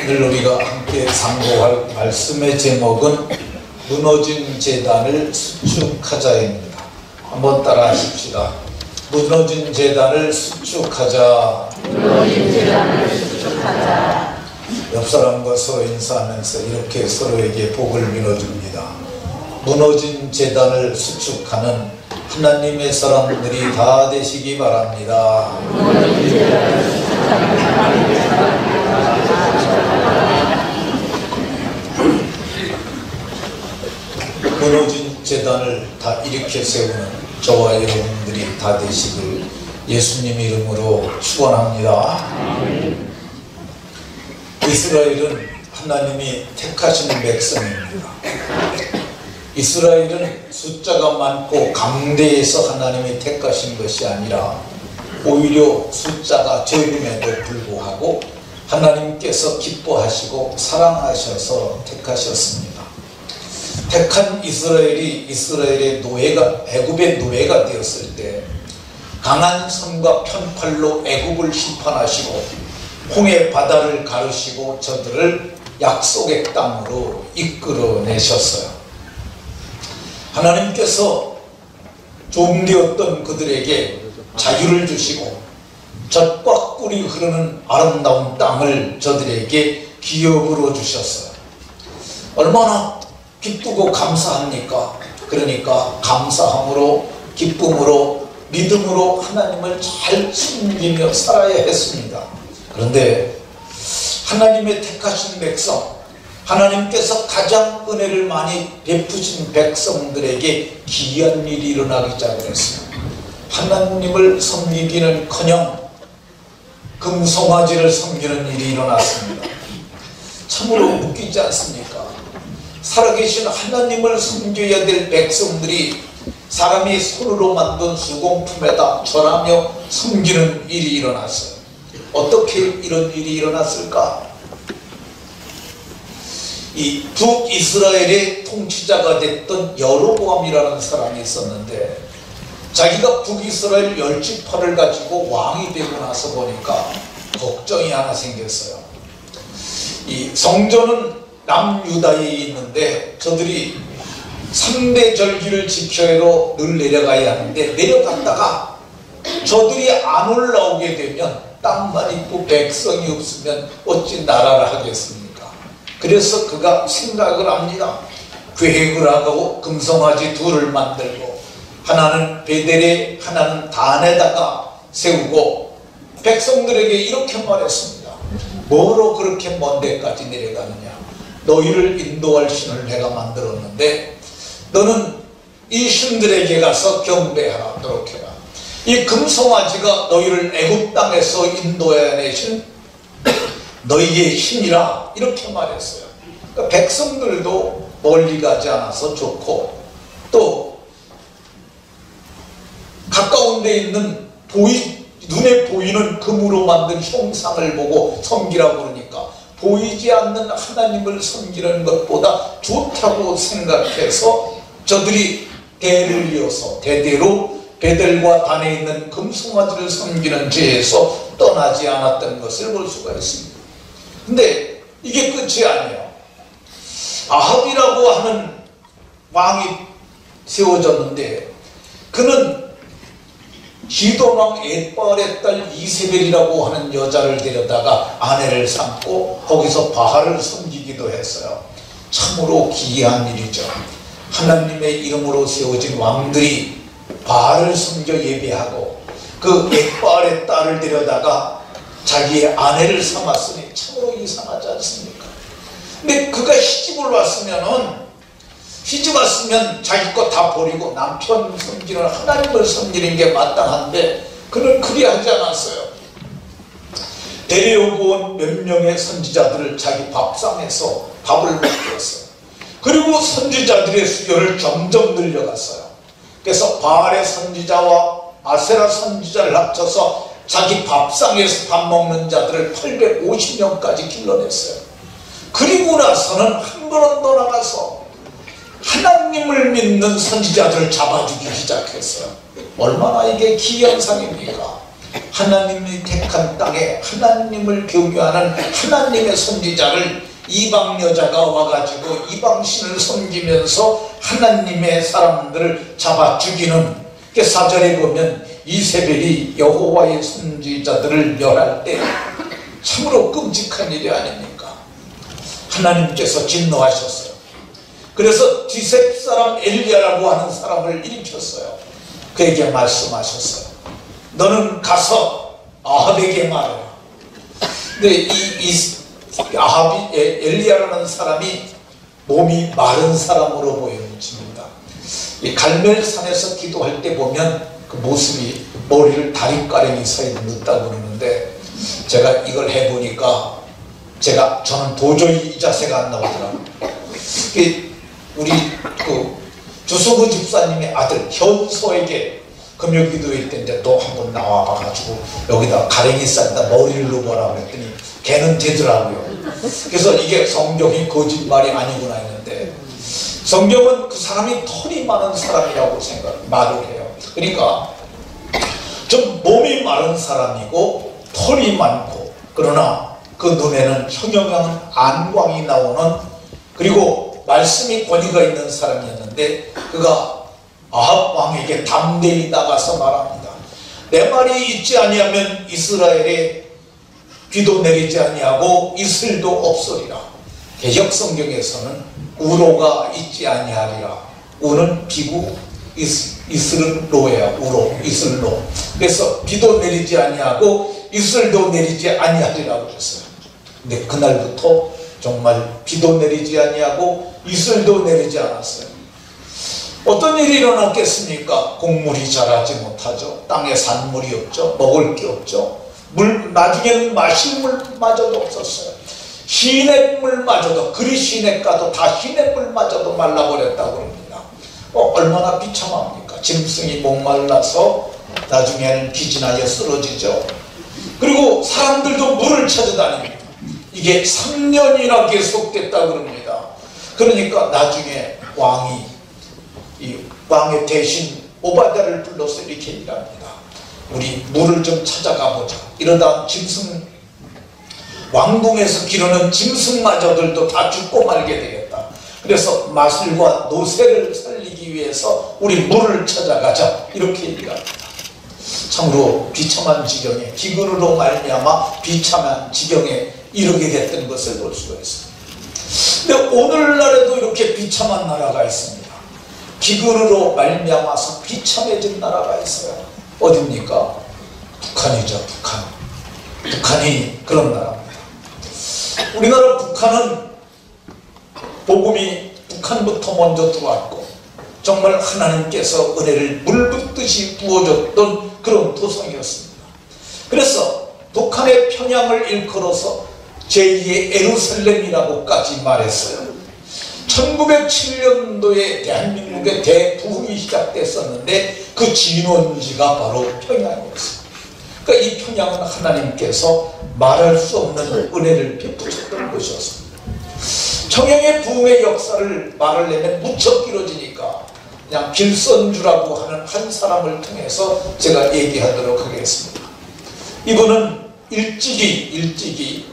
오늘 우리가 함께 상고할 말씀의 제목은 무너진 제단을 수축하자입니다. 한번 따라 하십시다. 무너진 제단을 수축하자. 무너진 제단을 수축하자. 옆 사람과 서로 인사하면서 이렇게 서로에게 복을 빌어줍니다. 무너진 제단을 수축하는 하나님의 사람들이 다 되시기 바랍니다. 무너진 제단을 수축하는 하나님의 사람들이 무너진 제단을 다 일으켜 세우는 저와 여러분들이 다 되시길 예수님 이름으로 축원합니다. 이스라엘은 하나님이 택하신 백성입니다. 이스라엘은 숫자가 많고 강대해서 하나님이 택하신 것이 아니라 오히려 숫자가 적음에도 불구하고 하나님께서 기뻐하시고 사랑하셔서 택하셨습니다. 택한 이스라엘이 이스라엘의 노예가 애굽의 노예가 되었을 때 강한 손과 편팔로 애굽을 심판하시고 홍해 바다를 가르시고 저들을 약속의 땅으로 이끌어내셨어요. 하나님께서 종되었던 그들에게 자유를 주시고 젖과 꿀이 흐르는 아름다운 땅을 저들에게 기업으로 주셨어요. 얼마나 기쁘고 감사합니까? 그러니까 감사함으로 기쁨으로 믿음으로 하나님을 잘 섬기며 살아야 했습니다. 그런데 하나님의 택하신 백성, 하나님께서 가장 은혜를 많이 베푸신 백성들에게 기이한 일이 일어나기 시작했어요. 하나님을 섬기기는커녕 금송아지를 섬기는 일이 일어났습니다. 참으로 웃기지 않습니까? 살아계신 하나님을 섬겨야 될 백성들이 사람이 손으로 만든 수공품에다 절하며 섬기는 일이 일어났어요. 어떻게 이런 일이 일어났을까? 이 북이스라엘의 통치자가 됐던 여로보암이라는 사람이 있었는데 자기가 북이스라엘 10지파를 가지고 왕이 되고 나서 보니까 걱정이 하나 생겼어요. 이 성전은 남유다에 있는데 저들이 3대 절기를 지켜야 늘 내려가야 하는데 내려갔다가 저들이 안 올라오게 되면 땅만 있고 백성이 없으면 어찌 나라를 하겠습니까? 그래서 그가 생각을 합니다. 계획을 하고 금송아지 둘을 만들고 하나는 베델에 하나는 단에다가 세우고 백성들에게 이렇게 말했습니다. 뭐로 그렇게 먼 데까지 내려가느냐? 너희를 인도할 신을 내가 만들었는데 너는 이 신들에게 가서 경배하도록 해라. 이 금송아지가 너희를 애굽 땅에서 인도해내신 너희의 신이라 이렇게 말했어요. 그러니까 백성들도 멀리 가지 않아서 좋고 또 가까운 데 있는 눈에 보이는 금으로 만든 형상을 보고 섬기라고 그러니까 보이지 않는 하나님을 섬기는 것보다 좋다고 생각해서 저들이 대를 이어서 대대로 베델과 단에 있는 금송아지를 섬기는 죄에서 떠나지 않았던 것을 볼 수가 있습니다. 근데 이게 끝이 아니에요. 아합이라고 하는 왕이 세워졌는데 그는 기돈왕 엣바알의 딸 이세벨이라고 하는 여자를 데려다가 아내를 삼고 거기서 바알을 섬기기도 했어요. 참으로 기이한 일이죠. 하나님의 이름으로 세워진 왕들이 바알을 섬겨 예배하고 그 엣바알의 딸을 데려다가 자기의 아내를 삼았으니 참으로 이상하지 않습니까? 근데 그가 시집 왔으면 자기 거 다 버리고 남편 섬기는 하나님을 섬기는 게 마땅한데 그는 그리 하지 않았어요. 데려오고 온 몇 명의 선지자들을 자기 밥상에서 밥을 먹였어요. 그리고 선지자들의 수요를 점점 늘려갔어요. 그래서 바알의 선지자와 아세라 선지자를 합쳐서 자기 밥상에서 밥 먹는 자들을 850명까지 길러냈어요. 그리고 나서는 한 걸음 더 나가서 하나님을 믿는 선지자들을 잡아주기 시작했어요. 얼마나 이게 기이한 상입니까? 하나님이 택한 땅에 하나님을 경외하는 하나님의 선지자를 이방 여자가 와가지고 이방신을 섬기면서 하나님의 사람들을 잡아 죽이는, 그 4절에 보면 이세벨이 여호와의 선지자들을 멸할 때 참으로 끔찍한 일이 아닙니까? 하나님께서 진노하셨어요. 그래서 디셉 사람 엘리야라고 하는 사람을 일으켰어요. 그에게 말씀하셨어요. 너는 가서 아합에게 말해라. 근데 아합이, 엘리야라는 사람이 몸이 마른 사람으로 보여집니다. 이 갈멜산에서 기도할 때 보면 그 모습이 머리를 다리가랭이 사이에 넣었다고 그러는데, 제가 이걸 해보니까 저는 도저히 이 자세가 안 나오더라고요. 우리 주수구 집사님의 아들 현소에게 금요기도회 때 이제 또 한 번 나와가지고 여기다 가랭이 쌀다 머리를 넣어라 그랬더니 걔는 되더라고요. 그래서 이게 성경이 거짓말이 아니구나 했는데, 성경은 그 사람이 털이 많은 사람이라고 말을 해요. 그러니까 좀 몸이 마른 사람이고 털이 많고, 그러나 그 눈에는 형형한 안광이 나오는, 그리고 말씀이 권위가 있는 사람이었는데, 그가 아합 왕에게 담대히 나가서 말합니다. 내 말이 있지 아니하면 이스라엘에 비도 내리지 아니하고 이슬도 없으리라. 개역 성경에서는 우로가 있지 아니하리라. 우는 비고 이슬은 로예요. 우로, 이슬로. 그래서 비도 내리지 아니하고 이슬도 내리지 아니하리라고 그랬어요. 근데 그날부터 정말 비도 내리지 아니하고 이슬도 내리지 않았어요. 어떤 일이 일어났겠습니까? 곡물이 자라지 못하죠. 땅에 산물이 없죠. 먹을 게 없죠. 나중에는 마실 물마저도 없었어요. 시냇물마저도, 그리 시냇가도 다 시냇물마저도 말라버렸다고 합니다. 얼마나 비참합니까? 짐승이 목말라서 나중에는 기진하여 쓰러지죠. 그리고 사람들도 물을 찾아다닙니다. 이게 3년이나 계속됐다고 합니다. 그러니까 나중에 왕의 대신 오바댜를 불러서 이렇게 일합니다. 우리 물을 좀 찾아가 보자. 이러다 왕궁에서 기르는 짐승마저들도 다 죽고 말게 되겠다. 그래서 마술과 노새를 살리기 위해서 우리 물을 찾아가자. 이렇게 얘기합니다. 참으로 비참한 지경에, 기근으로 말미암아 비참한 지경에 이르게 됐던 것을 볼 수가 있습니다. 근데 오늘날에도 이렇게 비참한 나라가 있습니다. 기근으로 말미암아서 비참해진 나라가 있어요. 어디입니까? 북한이죠. 북한이 그런 나라입니다. 우리나라 북한은 복음이 북한부터 먼저 들어왔고, 정말 하나님께서 은혜를 물붓듯이 부어줬던 그런 도성이었습니다. 그래서 북한의 평양을 일컬어서 제2의 에루살렘이라고까지 말했어요. 1907년도에 대한민국의 대부흥이 시작됐었는데 그 진원지가 바로 평양이었습니다. 그러니까 이 평양은 하나님께서 말할 수 없는 은혜를 베푸셨던 곳이었습니다. 평양의 부흥의 역사를 말하려면 무척 길어지니까 그냥 길선주라고 하는 한 사람을 통해서 제가 얘기하도록 하겠습니다. 이분은 일찍이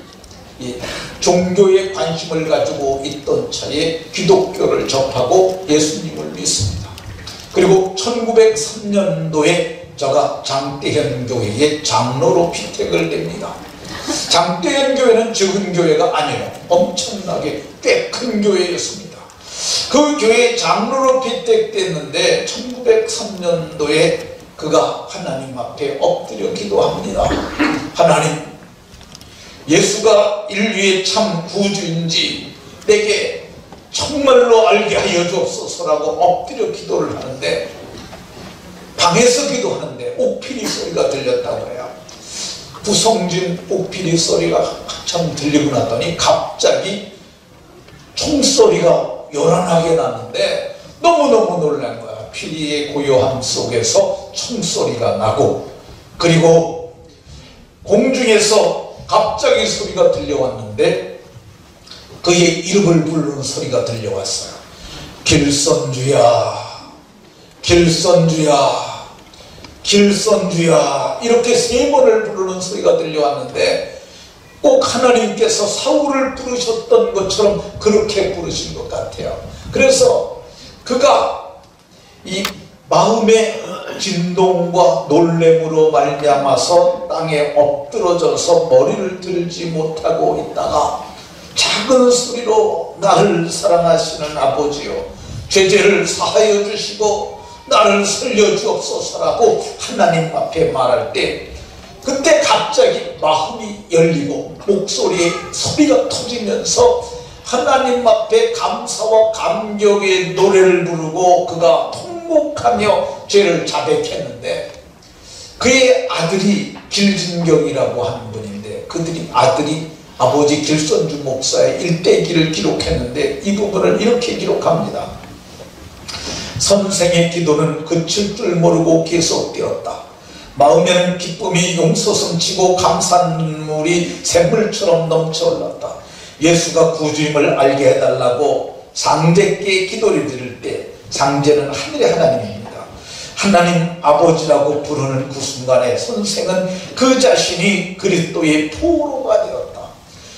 종교에 관심을 가지고 있던 차에 기독교를 접하고 예수님을 믿습니다. 그리고 1903년도에 저가 장대현 교회의 장로로 피택을 됩니다. 장대현 교회는 적은 교회가 아니에요. 엄청나게 꽤 큰 교회였습니다. 그 교회의 장로로 피택됐는데 1903년도에 그가 하나님 앞에 엎드려 기도합니다. 하나님, 예수가 인류의 참 구주인지 내게 정말로 알게 하여 주옵소서라고 엎드려 기도를 하는데, 방에서 기도하는데 옥피리 소리가 들렸다고 해요. 구성진 옥피리 소리가 한참 들리고 나더니 갑자기 총소리가 요란하게 나는데 너무너무 놀란 거야. 피리의 고요함 속에서 총소리가 나고, 그리고 공중에서 갑자기 소리가 들려왔는데 그의 이름을 부르는 소리가 들려왔어요. 길선주야, 길선주야, 길선주야 이렇게 3번을 부르는 소리가 들려왔는데 꼭 하나님께서 사울을 부르셨던 것처럼 그렇게 부르신 것 같아요. 그래서 그가 이 마음의 진동과 놀램으로 말미암아서 땅에 엎드러져서 머리를 들지 못하고 있다가 작은 소리로 나를 사랑하시는 아버지요 죄를 사하여 주시고 나를 살려주옵소서라고 하나님 앞에 말할 때 그때 갑자기 마음이 열리고 목소리에 소리가 터지면서 하나님 앞에 감사와 감격의 노래를 부르고 그가 통곡하며 죄를 자백했는데 그의 아들이 길진경이라고 하는 분인데 그들이 아들이 아버지 길선주 목사의 일대기를 기록했는데 이 부분을 이렇게 기록합니다. 선생의 기도는 그칠 줄 모르고 계속되었다. 마음에는 기쁨이 용솟음치고 감사한 눈물이 샘물처럼 넘쳐올랐다. 예수가 구주임을 알게 해달라고 상제께 기도를 드릴 때 상제는 하늘의 하나님입니다. 하나님 아버지라고 부르는 그 순간에 선생은 그 자신이 그리스도의 포로가 되었다.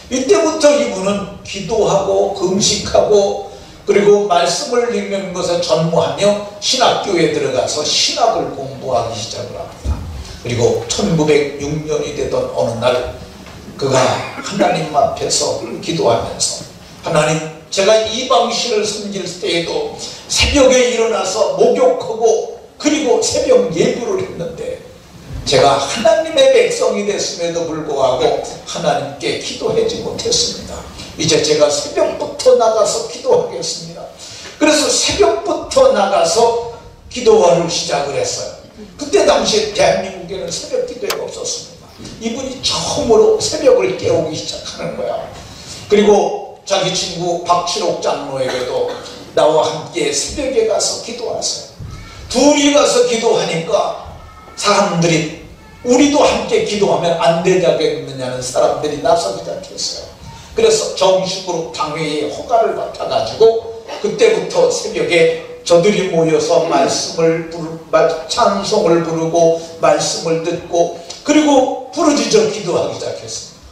이때부터 이분은 기도하고 금식하고 그리고 말씀을 읽는 것에 전무하며 신학교에 들어가서 신학을 공부하기 시작을 합니다. 그리고 1906년이 되던 어느 날 그가 하나님 앞에서 기도하면서 하나님 제가 이방신을 섬길 때에도 새벽에 일어나서 목욕하고 그리고 새벽 예불을 했는데 제가 하나님의 백성이 됐음에도 불구하고 하나님께 기도하지 못했습니다. 이제 제가 새벽부터 나가서 기도하겠습니다. 그래서 새벽부터 나가서 기도를 시작을 했어요. 그때 당시에 대한민국에는 새벽 기도회가 없었습니다. 이분이 처음으로 새벽을 깨우기 시작하는 거야. 그리고 자기 친구 박칠옥 장로에게도 나와 함께 새벽에 가서 기도하세요. 둘이 가서 기도하니까 사람들이 우리도 함께 기도하면 안 되냐는 사람들이 나서기 시작했어요. 그래서 정식으로 당회의 허가를 받아가지고 그때부터 새벽에 저들이 모여서 찬송을 부르고 말씀을 듣고 그리고 부르짖어 기도하기 시작했습니다.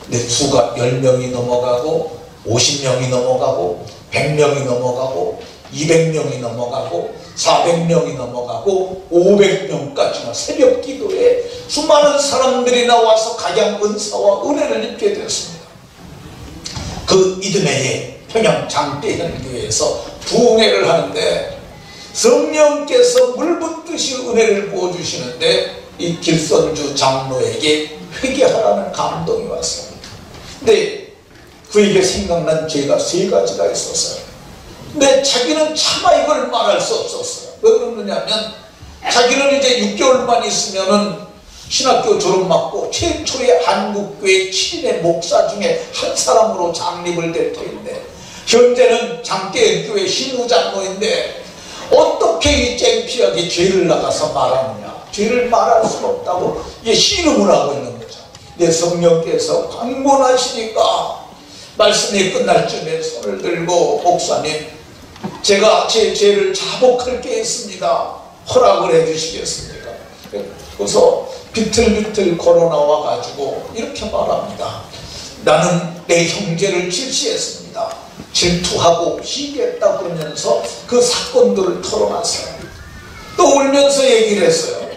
근데 수가 10명이 넘어가고 50명이 넘어가고 100명이 넘어가고 200명이 넘어가고 400명이 넘어가고 500명까지나 새벽 기도에 수많은 사람들이 나와서 각양 은사와 은혜를 입게 되었습니다. 그 이듬해에 평양 장대현교회에서 부흥회를 하는데 성령께서 물붓듯이 은혜를 부어주시는데 이 길선주 장로에게 회개하라는 감동이 왔어요. 근데 그에게 생각난 죄가 3가지가 있었어요. 근데 자기는 차마 이걸 말할 수 없었어요. 왜 그러느냐면 자기는 이제 6개월만 있으면은 신학교 졸업 맞고 최초의 한국교회 7인의 목사 중에 한 사람으로 장립을 될 터인데 현재는 장대교회 신우장로인데 어떻게 이 쟁피하게 죄를 나가서 말하느냐. 죄를 말할 수 없다고 신음을 하고 있는 거죠. 내 성령께서 강권하시니까 말씀이 끝날 쯤에 손을 들고 목사님 제가 제 죄를 자복할 게 있습니다. 허락을 해 주시겠습니까? 그래서 비틀비틀 걸어 나와 가지고 이렇게 말합니다. 나는 내 형제를 질시했습니다. 질투하고 시기했다 그러면서 그 사건들을 털어놨어요. 또 울면서 얘기를 했어요.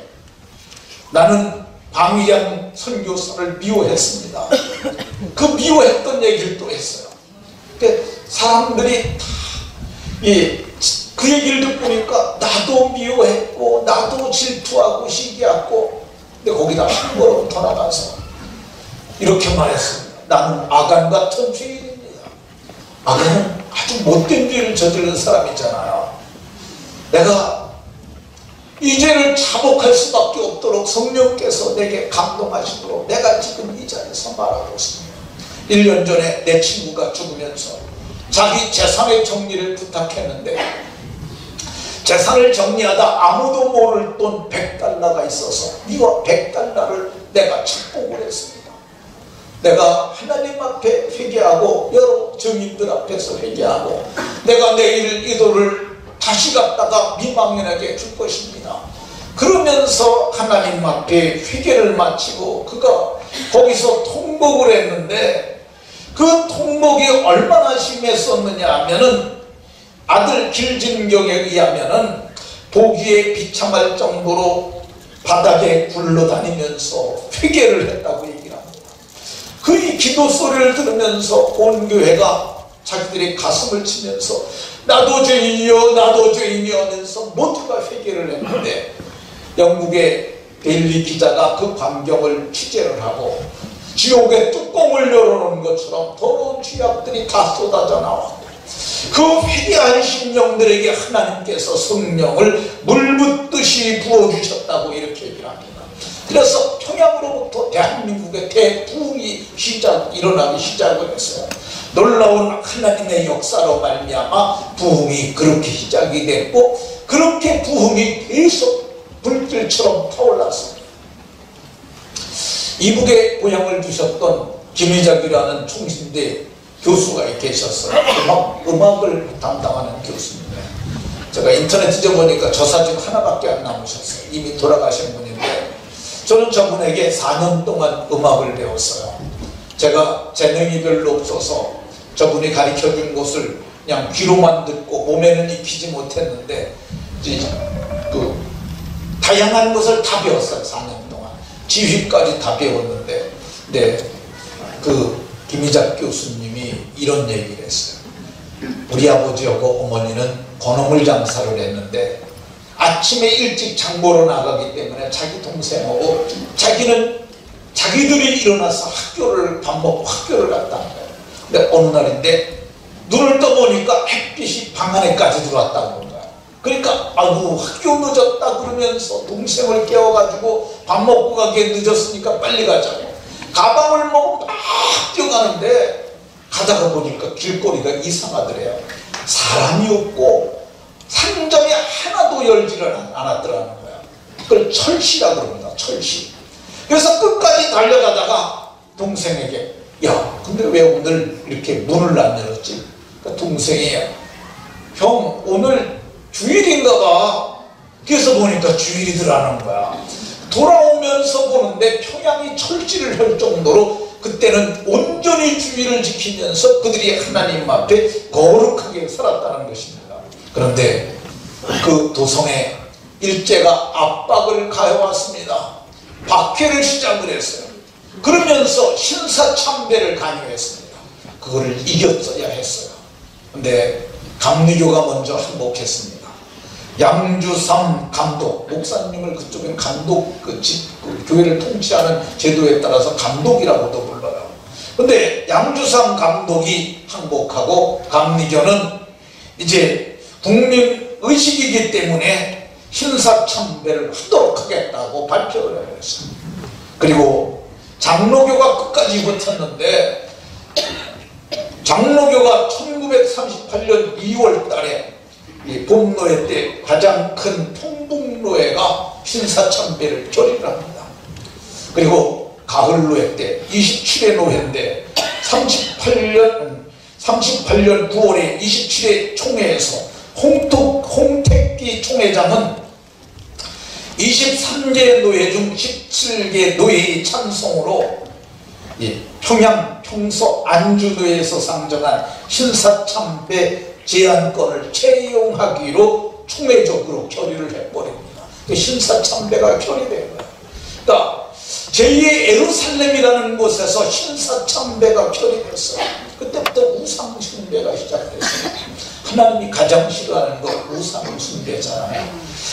나는 방위양 선교사를 미워했습니다. 그 미워했던 얘기를 또 했어요. 근데 사람들이 다 그 얘기를 듣고니까 나도 미워했고 나도 질투하고 시기하고 근데 거기다 한 걸음 더 나가서 이렇게 말했습니다. 나는 아간 같은 죄인입니다. 아간은 아주 못된 죄를 저지른 사람이잖아요. 내가 이 죄를 자복할 수밖에 없도록 성령께서 내게 감동하시도록 내가 지금 이 자리에서 말하고 있습니다. 1년 전에 내 친구가 죽으면서 자기 재산의 정리를 부탁했는데 재산을 정리하다 아무도 모를 돈 100달러가 있어서 이와 100달러를 내가 착복을 했습니다. 내가 하나님 앞에 회개하고 여러 증인들 앞에서 회개하고 내가 내일 이 돈을 다시 갖다가 미망인에게 줄 것입니다. 그러면서 하나님 앞에 회개를 마치고 그가 거기서 통곡을 했는데 그 통곡이 얼마나 심했었느냐 하면은 아들 길진경에 의하면은 보기에 비참할 정도로 바닥에 굴러다니면서 회개를 했다고 얘기를 합니다. 그의 기도 소리를 들으면서 온 교회가 자기들의 가슴을 치면서 나도 죄인이여 나도 죄인이여 하면서 모두가 회개를 했는데 영국의 데일리 기자가 그 광경을 취재를 하고 지옥의 뚜껑을 열어놓은 것처럼 더러운 죄악들이 다 쏟아져 나왔고 그 회개한 심령들에게 하나님께서 성령을 물붓듯이 부어주셨다고 이렇게 얘기를 합니다. 그래서 평양으로부터 대한민국의 대부흥이 일어나기 시작을 했어요. 놀라운 하나님의 역사로 말미암아 부흥이 그렇게 시작이 됐고 그렇게 부흥이 계속 불길처럼 타올랐습니다. 이북에 고향을 두셨던 김희작이라는 총신대 교수가 계셨어요. 음악을 담당하는 교수입니다. 제가 인터넷 뒤져보니까 저 사진 하나밖에 안 남으셨어요. 이미 돌아가신 분인데 저는 저분에게 4년 동안 음악을 배웠어요. 제가 재능이 별로 없어서 저분이 가르쳐준 것을 그냥 귀로만 듣고 몸에는 익히지 못했는데 다양한 것을 다 배웠어요. 4년 동안 지휘까지 다 배웠는데 김희작 교수님이 이런 얘기를 했어요. 우리 아버지하고 어머니는 건어물 장사를 했는데 아침에 일찍 장보러 나가기 때문에 자기 동생하고 자기들이 일어나서 밥 먹고 학교를 갔다는 거예요. 근데 어느 날인데 눈을 떠보니까 햇빛이 방 안에까지 들어왔다는 거예요. 그러니까 아이고 학교 늦었다 그러면서 동생을 깨워가지고 밥 먹고 가기에 늦었으니까 빨리 가자고 가방을 먹고 막 뛰어가는데 가다가 보니까 길거리가 이상하더래요. 사람이 없고 상점이 하나도 열지를 않았더라는 거야. 그걸 철시라고 그럽니다. 철시. 그래서 끝까지 달려가다가 동생에게 야 근데 왜 오늘 이렇게 문을 안 열었지? 그러니까 동생이 형 오늘 주일인가 봐. 그래서 보니까 주일이더라는 거야. 돌아오면서 보는데 평양이 철지를 할 정도로 그때는 온전히 주의를 지키면서 그들이 하나님 앞에 거룩하게 살았다는 것입니다. 그런데 그 도성에 일제가 압박을 가해왔습니다. 박해를 시작을 했어요. 그러면서 신사참배를 강요했습니다. 그거를 이겼어야 했어요. 근데 감리교가 먼저 항복했습니다. 양주삼 감독, 목사님을 그쪽엔 감독, 그 교회를 통치하는 제도에 따라서 감독이라고도 불러요. 근데 양주삼 감독이 항복하고 감리교는 이제 국민의식이기 때문에 신사참배를 하도록 하겠다고 발표를 했어요. 그리고 장로교가 끝까지 버텼는데 장로교가 1938년 2월 달에 봄노회 때 가장 큰 통북노회가 신사참배를 결의를 합니다. 그리고 가을노회 때 27회 노회인데 38년 9월에 27회 총회에서 홍택기 총회장은 23개 노회 중 17개 노회의 찬성으로 평양 평서 안주노회에서 상정한 신사참배 제안권을 채용하기로 총회적으로 결의를 해버립니다. 신사참배가 결의된 거예요. 그러니까 제2의 예루살렘이라는 곳에서 신사참배가 결의됐어요. 그때부터 우상숭배가 시작됐어요. 하나님이 가장 싫어하는 거 우상숭배잖아요.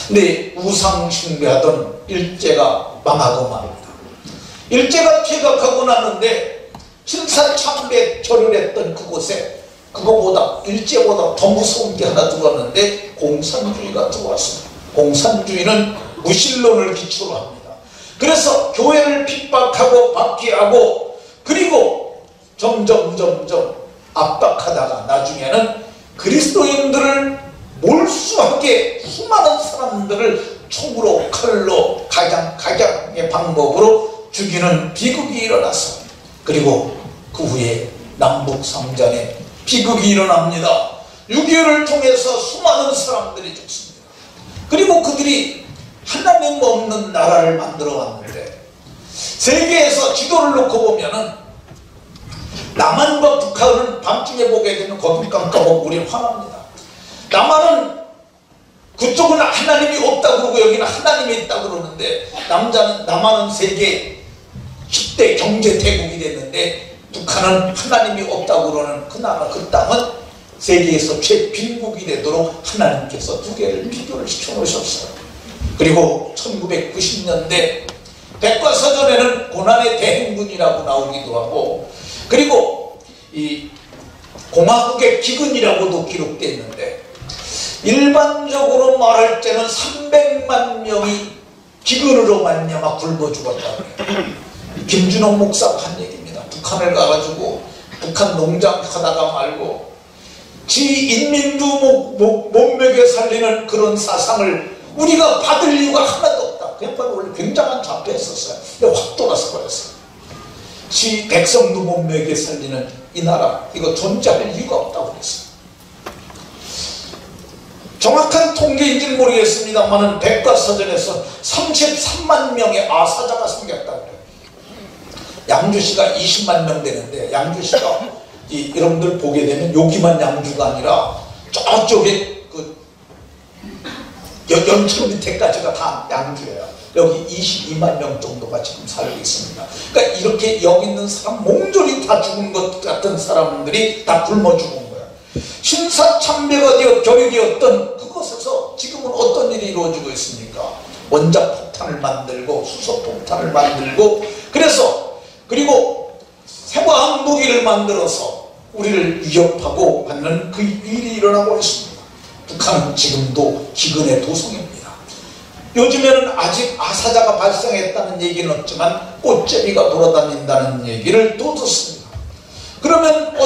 근데 우상숭배하던 일제가 망하고 말입니다. 일제가 퇴각하고 났는데 신사참배 결의했던 그곳에 그거보다 일제보다 더 무서운 게 하나 들어왔는데 공산주의가 들어왔습니다. 공산주의는 무신론을 기초로 합니다. 그래서 교회를 핍박하고 박해하고 그리고 점점 압박하다가 나중에는 그리스도인들을 몰수하게 수많은 사람들을 총으로 칼로 각양의 방법으로 죽이는 비극이 일어났어요. 그리고 그 후에 남북상전에 비극이 일어납니다. 6.25를 통해서 수많은 사람들이 죽습니다. 그리고 그들이 하나님 없는 나라를 만들어 왔는데, 세계에서 지도를 놓고 보면은 남한과 북한은 밤중에 보게 되면 거길 깜깜하고 우리는 화납니다. 남한은 그쪽은 하나님이 없다고 그러고 여기는 하나님이 있다고 그러는데, 남한은 세계 10대 경제 대국이 됐는데 북한은 하나님이 없다고 그러는 그 나라, 그 땅은 세계에서 최빈국이 되도록 하나님께서 두 개를 비교를 시켜 놓으셨어요. 그리고 1990년대 백과사전에는 고난의 대행군이라고 나오기도 하고, 그리고 이 공화국의 기근이라고도 기록되어 있는데, 일반적으로 말할 때는 300만 명이 기근으로 말미암아 굶어 죽었다고 해요. 김준호 목사가 한 얘기입니다. 북한을 가가지고 북한 농장 하다가 말고 지 인민도 못 먹여 살리는 그런 사상을 우리가 받을 이유가 하나도 없다. 그냥 원래 굉장한 자폐했었어요. 근데 확 돌아서 버렸어요. 지 백성도 못 먹여 살리는 이 나라, 이거 존재할 이유가 없다고 그랬어요. 정확한 통계인지는 모르겠습니다만은 백과사전에서 33만 명의 아사자가 생겼다고 그래요. 양주시가 20만 명 되는데, 양주시가 여러분들 보게 되면 여기만 양주가 아니라 저쪽에 그 연천 밑에까지가 다 양주예요. 여기 22만 명 정도가 지금 살고 있습니다. 그러니까 이렇게 여기 있는 사람 몽졸이 다 죽은 것 같은 사람들이 다 굶어 죽은 거예요. 신사참배가 되어 교육이었던 그곳에서 지금은 어떤 일이 이루어지고 있습니까? 원자폭탄을 만들고 수소폭탄을 만들고, 그리고 생화학 무기를 만들어서 우리를 위협하고 받는 그 일이 일어나고 있습니다. 북한은 지금도 기근의 도성입니다. 요즘에는 아직 아사자가 발생했다는 얘기는 없지만 꽃제비가 돌아다닌다는 얘기를 또 듣습니다. 그러면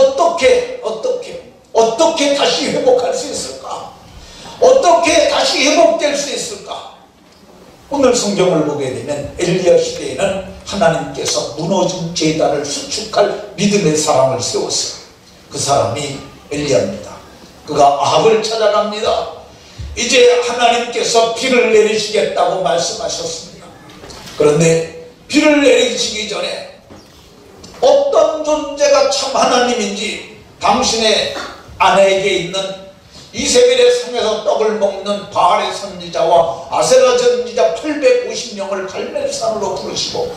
어떻게 다시 회복할 수 있을까? 어떻게 다시 회복될 수 있을까? 오늘 성경을 보게 되면 엘리야 시대에는 하나님께서 무너진 제단을 수축할 믿음의 사람을 세웠어요. 그 사람이 엘리야입니다. 그가 아합을 찾아갑니다. 이제 하나님께서 비를 내리시겠다고 말씀하셨습니다. 그런데 비를 내리시기 전에 어떤 존재가 참 하나님인지, 당신의 아내에게 있는 이세벨의 성에서 떡을 먹는 바알의 선지자와 아세라 선지자 850명을 갈멜산으로 부르시고,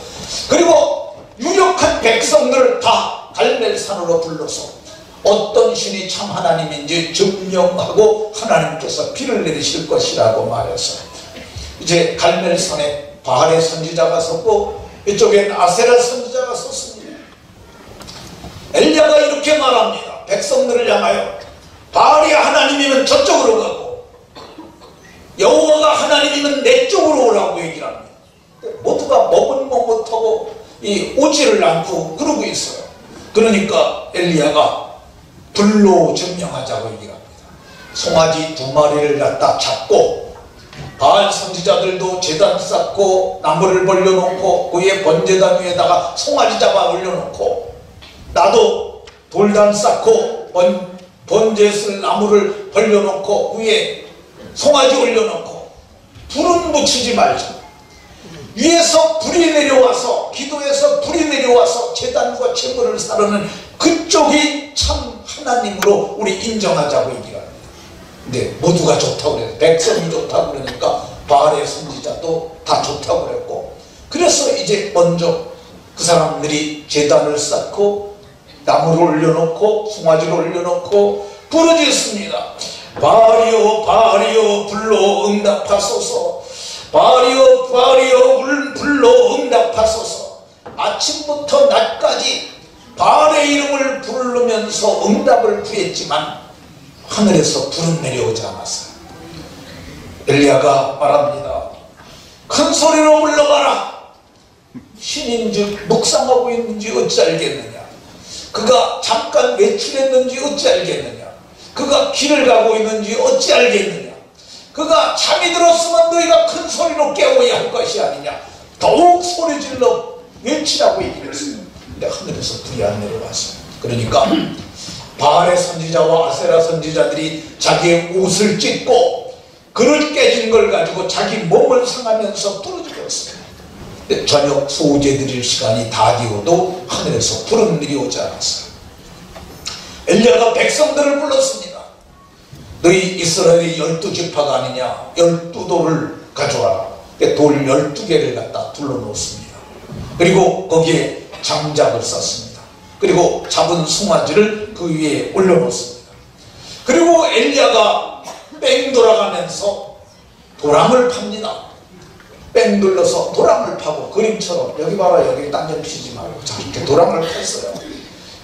그리고 유력한 백성들을 다 갈멜산으로 불러서 어떤 신이 참 하나님인지 증명하고 하나님께서 비를 내리실 것이라고 말했어요. 이제 갈멜산에 바알의 선지자가 섰고 이쪽엔 아세라 선지자가 섰습니다. 엘리야가 이렇게 말합니다. 백성들을 향하여 바알이 하나님이면 저쪽으로 가고 여호와가 하나님이면 내 쪽으로 오라고 얘기를 합니다. 모두가 머뭇머뭇하고 오지를 않고 그러고 있어요. 그러니까 엘리야가 불로 증명하자고 얘기를 합니다. 송아지 2마리를 갖다 잡고, 바알 선지자들도 제단 쌓고 나무를 벌려놓고 그 위에 번제단 위에다가 송아지 잡아 올려놓고, 나도 돌단 쌓고 번제 쓸 나무를 벌려놓고 위에 송아지 올려놓고, 불은 붙이지 말자. 위에서 불이 내려와서, 기도에서 불이 내려와서 제단과 제물을 사르는 그쪽이 참 하나님으로 우리 인정하자고 얘기를 합니다. 근데 모두가 좋다고 그래요. 백성이 좋다고 그러니까 바알의 선지자도 다 좋다고 그랬고, 그래서 이제 먼저 그 사람들이 제단을 쌓고 나무를 올려놓고 송아지를 올려놓고 부르짖습니다. 바알이여 바알이여 불로 응답하소서. 바알이여 바알이여 불로 응답하소서. 아침부터 낮까지 바알의 이름을 부르면서 응답을 구했지만 하늘에서 불은 내려오지 않았어요. 엘리야가 말합니다. 큰 소리로 불러봐라. 신인즉 묵상하고 있는지 어찌 알겠느냐. 그가 잠깐 외출했는지 어찌 알겠느냐. 그가 길을 가고 있는지 어찌 알겠느냐. 그가 잠이 들었으면 너희가 큰 소리로 깨워야 할 것이 아니냐. 더욱 소리질러 외치라고 얘기를 했어요. 근데 하늘에서 불이 안 내려왔어요. 그러니까 바알의 선지자와 아세라 선지자들이 자기의 옷을 찢고 그릇 깨진 걸 가지고 자기 몸을 상하면서 부러지었어요. 저녁 소제 드릴 시간이 다 되어도 하늘에서 불은 내려오지 않았어요. 엘리야가 백성들을 불렀습니다. 너희 이스라엘이 12지파가 아니냐, 12돌을 가져와라. 돌 12개를 갖다 둘러놓습니다. 그리고 거기에 장작을 썼습니다. 그리고 잡은 송아지를 그 위에 올려놓습니다. 그리고 엘리야가 뺑 돌아가면서 도랑을 팝니다. 뺑 눌러서 도랑을 파고, 그림처럼 여기 봐라, 여기 딴점 피지 말고 자, 이렇게 도랑을 폈어요.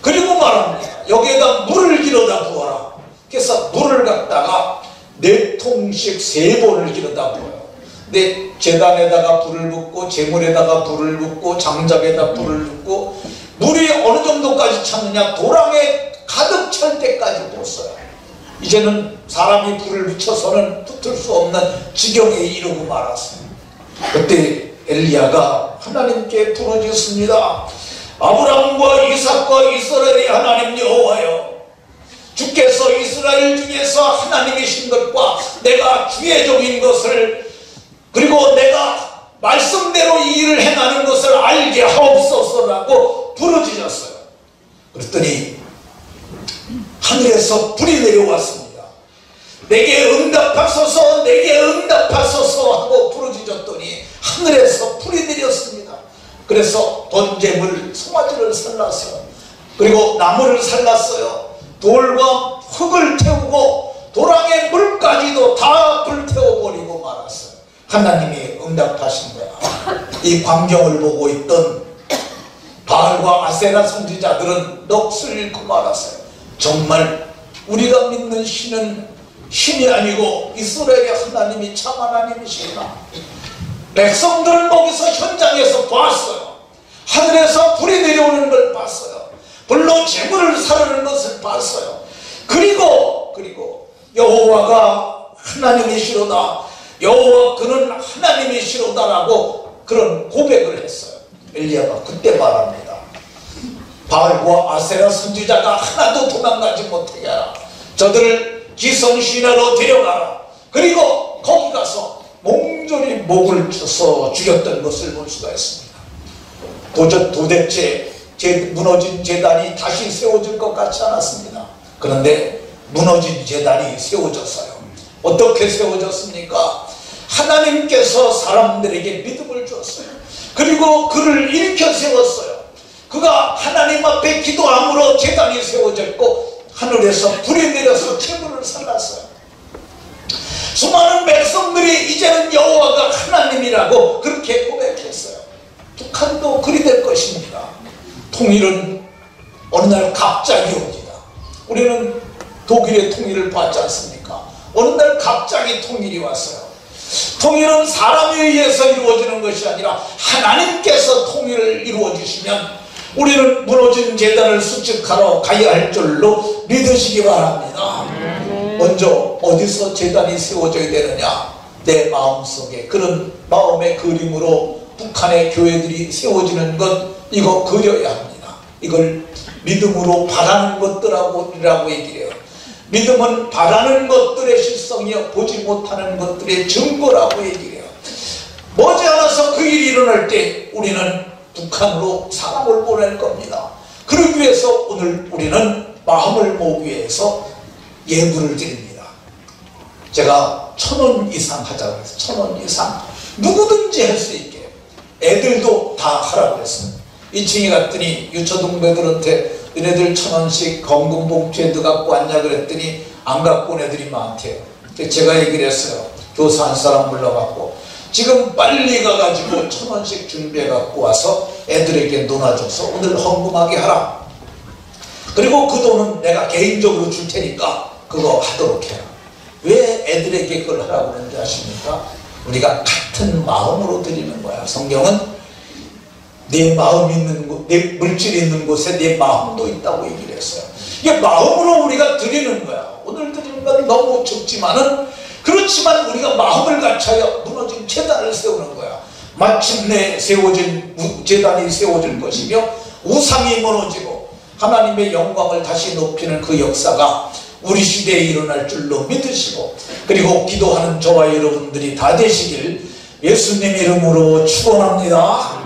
그리고 말합니다. 여기에다 물을 길어다 부어라. 그래서 물을 갖다가 4통씩 3번을 길어다 부어요. 근데 제단에다가 불을 붓고 제물에다가 불을 붓고 장작에다 불을 붓고, 물이 어느 정도까지 찼느냐, 도랑에 가득 찰 때까지 부었어요. 이제는 사람이 불을 붙여서는 붙을 수 없는 지경에 이르고 말았어요. 그때 엘리야가 하나님께 부르짖습니다. 아브라함과 이삭과 이스라엘의 하나님 여호와여, 주께서 이스라엘 중에서 하나님이신 것과 내가 주의 종인 것을, 그리고 내가 말씀대로 이 일을 행하는 것을 알게 하옵소서라고 부르짖었어요. 그랬더니 하늘에서 불이 내려왔습니다. 내게 응답하소서, 내게 응답하소서 하고 부르짖었더니 하늘에서 불이 내렸습니다. 그래서 번제물 송아지를 살랐어요. 그리고 나무를 살랐어요. 돌과 흙을 태우고 도랑의 물까지도 다 불태워버리고 말았어요. 하나님이 응답하신 거야. 이 광경을 보고 있던 바알과 아세라 선지자들은 넋을 잃고 말았어요. 정말 우리가 믿는 신은 신이 아니고 이스라엘의 하나님이 참 하나님이시구나. 백성들은 거기서 현장에서 봤어요. 하늘에서 불이 내려오는 걸 봤어요. 불로 재물을 사르는 것을 봤어요. 그리고 여호와가 하나님이시로다, 여호와 그는 하나님이시로다라고 그런 고백을 했어요. 엘리야가 그때 말합니다. 바알과 아세라 선지자가 하나도 도망가지 못하게 하라. 저들을 기성신화로 데려가라. 그리고 거기 가서 몽졸이 목을 쳐서 죽였던 것을 볼 수가 있습니다. 도대체 무너진 제단이 다시 세워질 것 같지 않았습니다. 그런데 무너진 제단이 세워졌어요. 어떻게 세워졌습니까? 하나님께서 사람들에게 믿음을 주었어요. 그리고 그를 일으켜 세웠어요. 그가 하나님 앞에 기도함으로 제단이 세워졌고 하늘에서 불이 내려서 재물을 살랐어요. 수많은 백성들이 이제는 여호와가 하나님이라고 그렇게 고백했어요. 북한도 그리 될 것입니다. 통일은 어느 날 갑자기 옵니다. 우리는 독일의 통일을 봤지 않습니까? 어느 날 갑자기 통일이 왔어요. 통일은 사람에 의해서 이루어지는 것이 아니라 하나님께서 통일을 이루어 주시면 우리는 무너진 제단을 수축하러 가야 할 줄로 믿으시기 바랍니다. 먼저 어디서 제단이 세워져야 되느냐? 내 마음속에 그런 마음의 그림으로 북한의 교회들이 세워지는 것, 이거 그려야 합니다. 이걸 믿음으로 바라는 것들이라고 얘기해요. 믿음은 바라는 것들의 실성이요 보지 못하는 것들의 증거라고 얘기해요. 머지않아서 그 일이 일어날 때 우리는 북한으로 사람을 보낼 겁니다. 그러기 위해서 오늘 우리는 마음을 모으기 위해서 예물을 드립니다. 제가 1,000원 이상 하자고 해서 1,000원 이상 누구든지 할 수 있게, 애들도 다 하라고 했어요. 2층에 갔더니 유초동배들한테 너네들 1,000원씩 건강봉투에 너 갖고 왔냐 그랬더니 안 갖고 온 애들이 많대요. 제가 얘기를 했어요. 교사 한 사람 불러갖고 지금 빨리 가가지고 1,000원씩 준비해 갖고 와서 애들에게 놀아줘서 오늘 헌금하게 하라. 그리고 그 돈은 내가 개인적으로 줄 테니까 그거 하도록 해라. 왜 애들에게 그걸 하라고 그러는지 아십니까? 우리가 같은 마음으로 드리는 거야. 성경은 내 마음 있는 곳, 내 물질이 있는 곳에 내 마음도 있다고 얘기를 했어요. 이게 마음으로 우리가 드리는 거야. 오늘 드리는 건 너무 적지만은, 그렇지만 우리가 마음을 갖춰야 무너진 제단을 세우는 거야. 마침내 세워진 제단이 세워질 것이며 우상이 무너지고 하나님의 영광을 다시 높이는 그 역사가 우리 시대에 일어날 줄로 믿으시고, 그리고 기도하는 저와 여러분들이 다 되시길 예수님 이름으로 축원합니다.